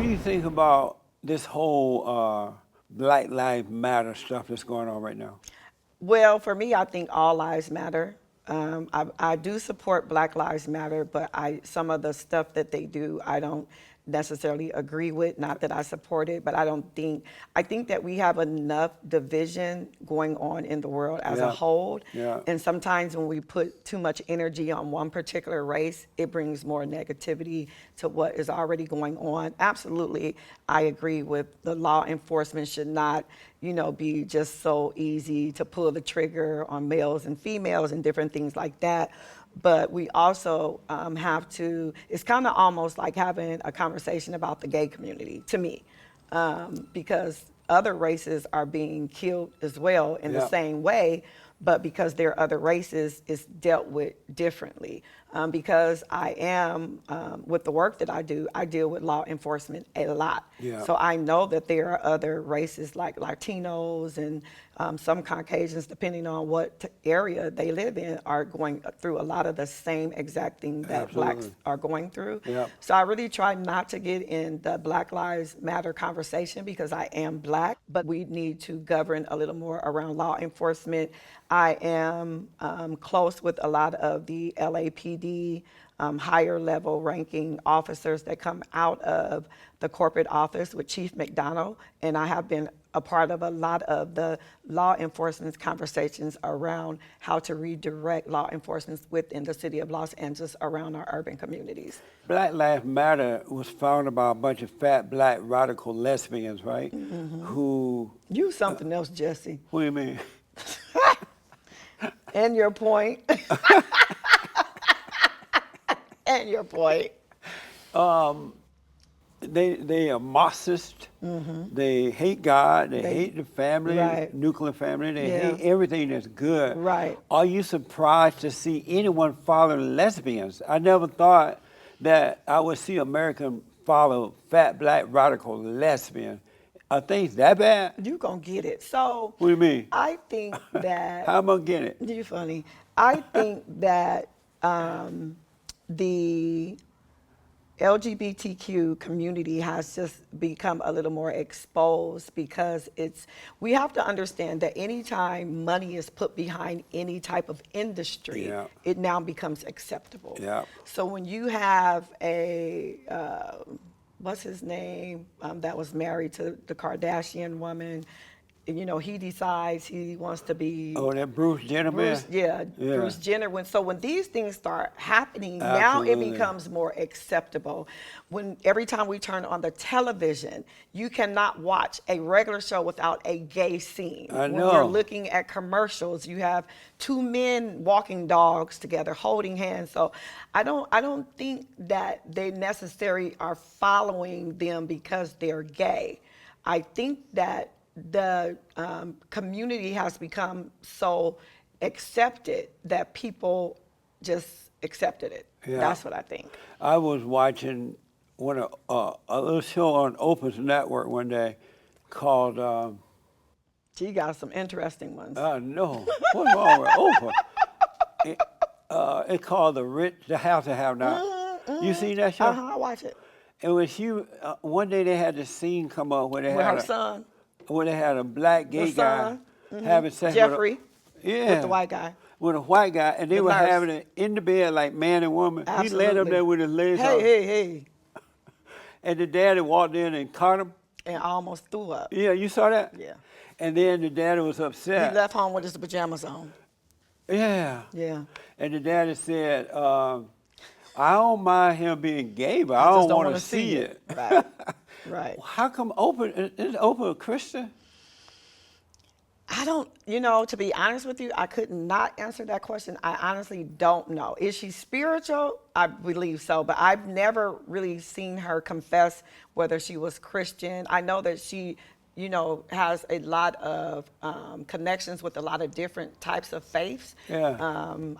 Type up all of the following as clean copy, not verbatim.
What do you think about this whole Black Lives Matter stuff that's going on right now? Well, for me, I think all lives matter. I do support Black Lives Matter, but some of the stuff that they do, I don't necessarily agree with. Not that I support it, but I think that we have enough division going on in the world as a whole. Yeah. And sometimes when we put too much energy on one particular race, it brings more negativity to what is already going on. Absolutely, I agree with the law enforcement should not, be just so easy to pull the trigger on males and females and different things like that. But we also have to, it's kind of almost like having a conversation about the gay community to me, because other races are being killed as well in the same way, but because they're other races, it's dealt with differently. Because I am, with the work that I deal with law enforcement a lot. Yeah. So I know that there are other races like Latinos and some Caucasians, depending on what area they live in, are going through a lot of the same exact thing that Blacks are going through. Yeah. So I really try not to get in the Black Lives Matter conversation because I am Black, but we need to govern a little more around law enforcement. I am close with a lot of the LAPD, higher level ranking officers that come out of the corporate office with Chief McDonald, and I have been a part of a lot of the law enforcement conversations around how to redirect law enforcement within the city of Los Angeles around our urban communities. Black Lives Matter was founded by a bunch of fat, black, radical lesbians, right? Mm-hmm. Who... You something else, Jesse. What do you mean? And your point. And your point. They are Marxist. Mm-hmm. They hate God. They hate the family, nuclear family. They hate everything that's good. Right. Are you surprised to see anyone follow lesbians? I never thought that I would see American follow fat, black, radical lesbian. Are things that bad? You gonna get it. So what do you mean? I think that how am I gonna get it? You funny. I think that the LGBTQ community has just become a little more exposed because we have to understand that anytime money is put behind any type of industry, it now becomes acceptable. Yeah. So when you have a what's his name, that was married to the Kardashian woman. He decides he wants to be... Oh, that Bruce Jenner man? Bruce Jenner. When these things start happening, now it becomes more acceptable. Every time we turn on the television, you cannot watch a regular show without a gay scene. I know. When we're looking at commercials, you have two men walking dogs together, holding hands. So I don't think that they necessarily are following them because they're gay. I think that the community has become so accepted that people just accepted it. Yeah. That's what I think. I was watching a little show on Oprah's network one day called... She got some interesting ones. No. What's wrong with Oprah? It's called The Have to Have Not. Mm-hmm. You seen that show? I watch it. And when one day they had this scene come up where they with had her son. Where they had a black gay guy having sex Jeffrey, with the white guy. With a white guy, and they were having it in the bed like man and woman. Absolutely. He laid up there with his legs up. Hey. And the daddy walked in and caught him. And almost threw up. Yeah, you saw that? Yeah. And then the daddy was upset. He left home with his pajamas on. Yeah. Yeah. And the daddy said, I don't mind him being gay, but I don't want to see it. Right. Right. How come is Oprah a Christian? I don't, to be honest with you, I could not answer that question. I honestly don't know. Is she spiritual? I believe so, but I've never really seen her confess whether she was Christian. I know that she, has a lot of connections with a lot of different types of faiths. Yeah.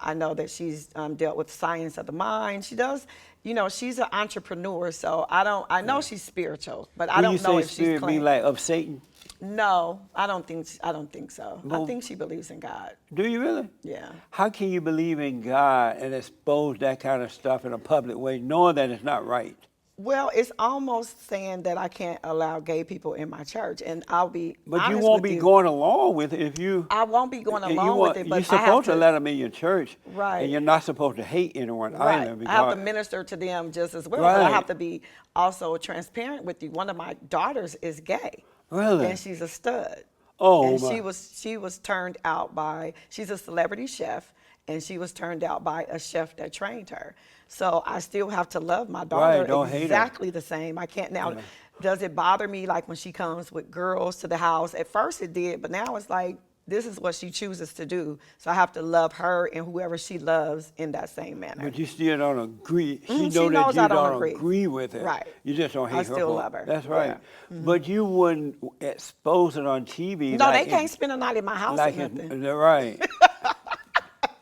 I know that she's dealt with science of the mind. She does, she's an entrepreneur, so I know she's spiritual, but I don't know if she's spirit be like of Satan? No, I don't think so. Well, I think she believes in God. Do you really? Yeah. How can you believe in God and expose that kind of stuff in a public way, knowing that it's not right? Well, it's almost saying that I can't allow gay people in my church, and I'll be But you honest won't with be you. going along with it if you. I won't be going you along want, with it, you're but I have supposed to to. let them in your church, Right. and you're not supposed to hate anyone Right. either. I have to Because minister to them just as well, but I right, have to be also transparent with you. One of my daughters is gay, really, and she's a stud. oh And my, she was turned out by, she's a celebrity chef, and she was turned out by a chef that trained her. So I still have to love my daughter right, don't hate her. exactly the same. I can't now. Yeah. Does it bother me like when she comes with girls to the house? At first it did, but now it's like this is what she chooses to do. So I have to love her and whoever she loves in that same manner. But you still don't agree. She She know that knows you I don't don't agree. agree with it. Right. You just don't hate her. I still for it. love her. That's right. Yeah. But you wouldn't expose it on TV. No, like they can't spend a night in my house like or nothing. right.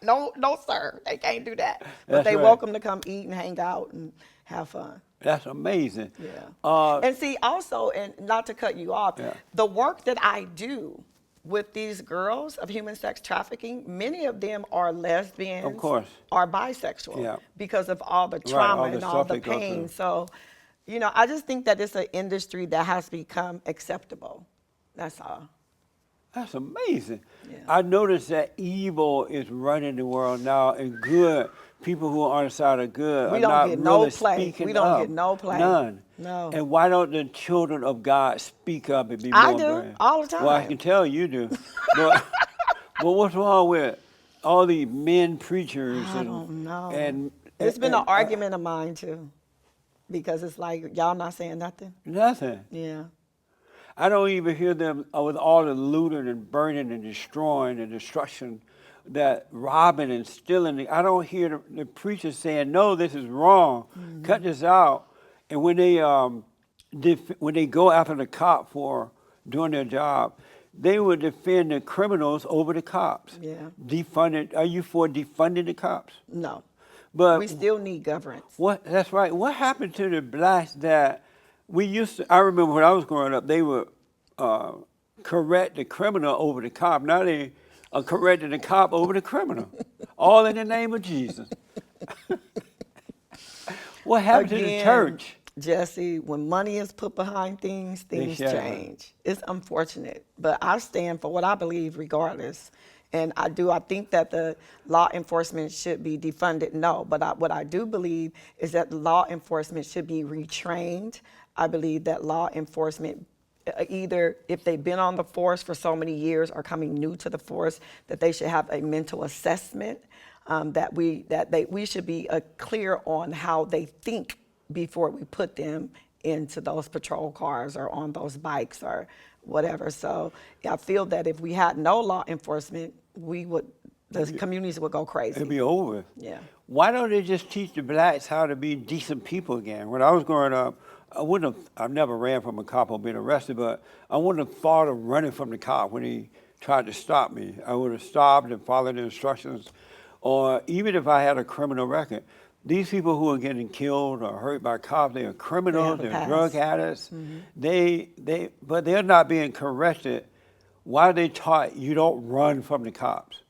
No, no, sir. They can't do that. But That's they right. welcome to come eat and hang out and have fun. That's amazing. Yeah. And see, also, and not to cut you off, Yeah. the work that I do with these girls of human sex trafficking, many of them are lesbians, Of course. are bisexual, Yeah. because of all the Right, trauma all the and all stuff the they go pain. through. So, I just think that it's an industry that has become acceptable. That's all. That's amazing. Yeah. I noticed that evil is running the world now, and good people who are on the side of good We are don't not get no really play. speaking We don't up. get no play. None. No. And why don't the children of God speak up and be I more do, brave? all the Well, I time. can tell you do. but, but what's wrong with all these men preachers? I don't know. And It's been and, an argument of mine too, because it's like y'all not saying nothing. nothing. Yeah. I don't even hear them with all the looting and burning and destroying and destruction, that robbing and stealing. I don't hear the preachers saying, "No, this is wrong. Cut this out." And when they go after the cop for doing their job, they would defend the criminals over the cops. Yeah. Defunded. Are you for defunding the cops? No. But We still need governance. what? That's right. What happened to the blacks that we used to? I remember when I was growing up, they would correct the criminal over the cop. Now they are correcting the cop over the criminal, all in the name of Jesus. What happened to the Again, church? Jesse, when money is put behind things, things shall. change. It's unfortunate, but I stand for what I believe regardless. And I think that the law enforcement should be defunded. No, but what I do believe is that law enforcement should be retrained. I believe that law enforcement, either if they've been on the force for so many years or coming new to the force, that they should have a mental assessment, that we should be clear on how they think before we put them into those patrol cars or on those bikes or whatever. So I feel that if we had no law enforcement, the communities would go crazy. It'd be over. Yeah. Why don't they just teach the blacks how to be decent people again? When I was growing up, I've never ran from a cop or been arrested, but I wouldn't have thought of running from the cop when he tried to stop me. I would have stopped and followed the instructions. Or even if I had a criminal record, these people who are getting killed or hurt by cops, they are criminals, They have a they're past. drug addicts. But they're not being corrected. Why are they taught you don't run from the cops?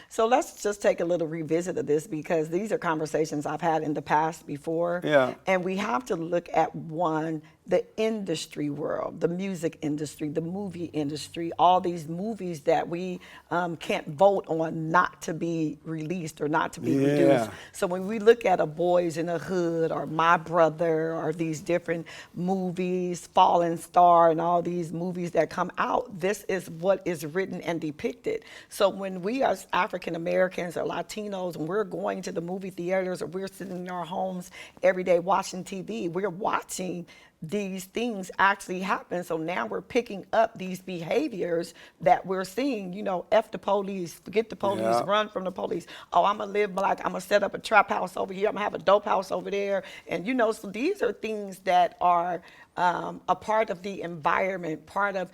So let's just take a little revisit of this, because these are conversations I've had in the past before. Yeah. And we have to look at the industry world, the music industry, the movie industry, all these movies that we can't vote on not to be released or not to be reduced. So when we look at a Boys in the Hood or My Brother or these different movies, Fallen Star and all these movies that come out, this is what is written and depicted. So when we as African Americans or Latinos, when we're going to the movie theaters or we're sitting in our homes every day watching TV, we're watching these things actually happen. So now we're picking up these behaviors that we're seeing, F the police, forget the police, Yeah. run from the police. Oh, I'm gonna live like, I'm gonna set up a trap house over here, I'm gonna have a dope house over there. And so these are things that are a part of the environment, part of,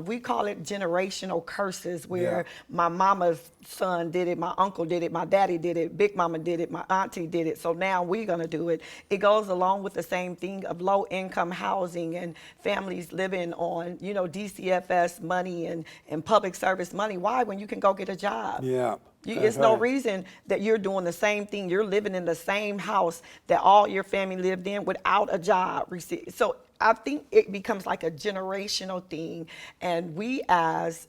we call it generational curses, where my mama's son did it, my uncle did it, my daddy did it, big mama did it, my auntie did it, so now we're gonna do it. It goes along with the same thing of low income housing and families living on, DCFS money and public service money. Why? When you can go get a job. Yeah. It's no reason that you're doing the same thing. You're living in the same house that all your family lived in without a job. So I think it becomes like a generational thing. And we as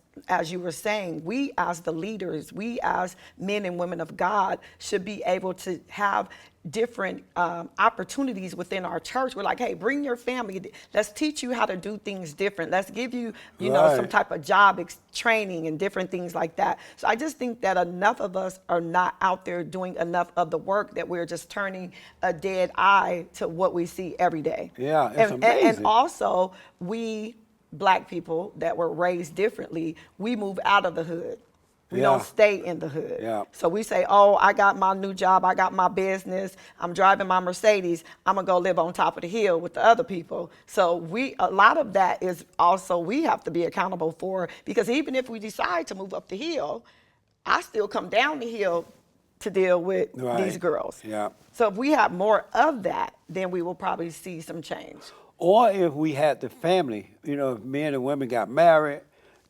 you were saying, we as the leaders, we as men and women of God should be able to have different opportunities within our church. We're like, hey, bring your family. Let's teach you how to do things different. Let's give you, you know, some type of job training and different things like that. So I just think that enough of us are not out there doing enough of the work, that we're just turning a dead eye to what we see every day. Yeah, it's amazing. And also, we Black people that were raised differently, we move out of the hood. We don't stay in the hood. Yeah. So we say, oh, I got my new job, I got my business, I'm driving my Mercedes, I'm gonna go live on top of the hill with the other people. So a lot of that is also we have to be accountable for, because even if we decide to move up the hill, I still come down the hill to deal with these girls. Yeah. So if we have more of that, then we will probably see some change. Or if we had the family, you know, if men and women got married,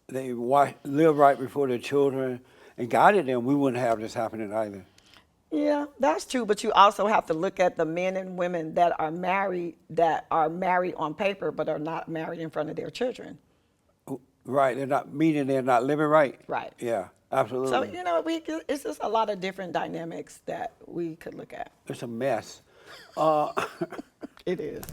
they live right before their children and guided them, we wouldn't have this happening either. Yeah, that's true. But you also have to look at the men and women that are married on paper, but are not married in front of their children. Right, they're not living right. Right. Yeah, absolutely. So, you know, it's just a lot of different dynamics that we could look at. It's a mess. It is.